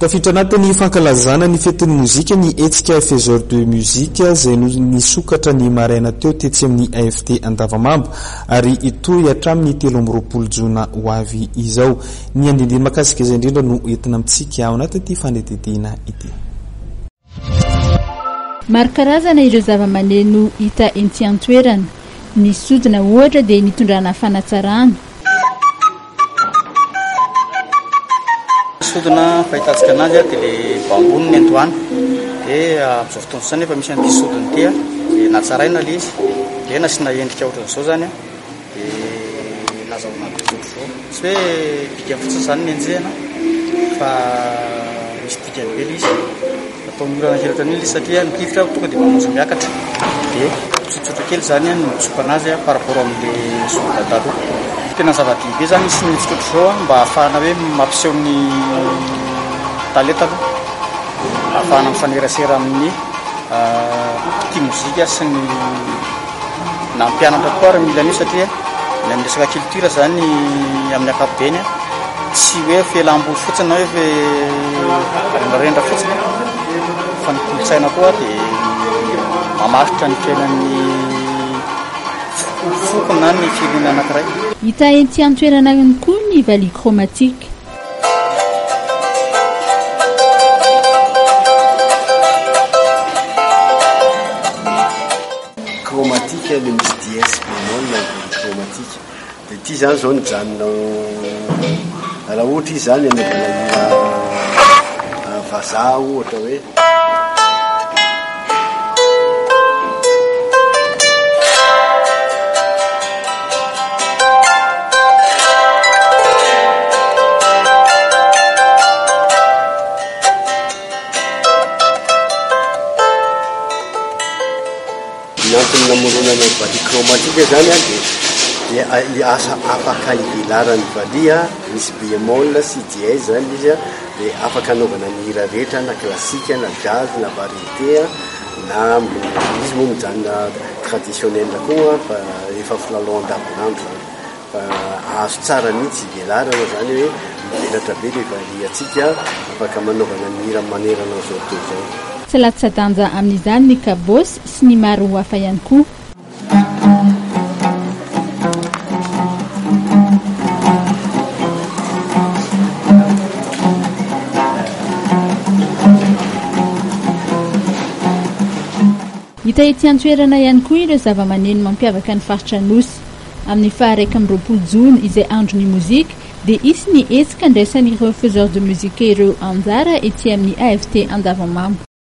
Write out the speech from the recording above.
Tafiditra anatin'ny fankalazana ny fetin'ny mozika ny etsika faiseur de musique izay nisokatra ny maraina teo tetsy amin'ny AFT Andavamamba ary itoy hatramin'ny 13 Jona ho avy izao. Ny andinindiny makasika izay indrindra no entina amintsika ao anaty fanetedena ity. Maro karazana ireo zava-maneno hita eny an-toerana. Ny sodina ohatra dia nitondrana fanatsarana. Sodina fahitatsika anazy dia le bambony ny antoany dia amin'izao fotoana izany efa misy an'ity sodina ity dia natsaraina le izy dia nasiana endrika ohatran'izao zany dia nazahoana ohatr'izao tsy hoe dikany fotsiny izany ny enjehana fa misy dikany be le izy atao mora hiratra an'iny satria ny tifitra tonga dia mamonjy miakatra dia tsotsotra kely zany no mitsoka anazy par rapport amin'le sodina taloha. Tena zava-dehibe zany sy ny fitotro zao mba ahafahana hoe mampiseho ny talenta aloha, ahafahana mifanerasera amin'ny tia mozika sy ny nampianatra koa ary mila an'io satria ny amin'ny resaka culture zany amin'ny ankapobeny tsy hoe felam-boly fotsiny na hoe rendrarendra fotsiny fa ny kolotsaina koa dia mamaritra ny fiainan'ny fokona ny firenena anankiray. Hita ety an-toerana ihany koa ny valiha chromatique. Chromatique le misy dièse bémol na chromatique dia ity zany zao ny janonao raha ohatra izy zany anaovana vazaha ohatra hoe antony namorona ny valiha chromatique zany dia asa afaka hivelarany valiha misy bémol sy dièse zany izy dia afaka anaovana ny hira rehetra na klasika na jazz na variété na izy moa mijanona traditionnel koa fa efa filalao andavanandro fa azo tsara mihitsy hivelarana zany hoe mivelatra be le valihantsika afaka manaovana ny hira manerana zao toy zao. Tsy latsa-danja amin'izany ny kabosy sy ny maro hafa ihany koa. Hita ety an-toerana ihany koa ireo zava-maneno mampiavaka ny faritra Nosy. Amin'ny 20 Jona izay andron'ny mozika dia isy ny etsika ndraisan'ireo faiseur de musique ireo anjara ety amin'ny AFT Andavamamba.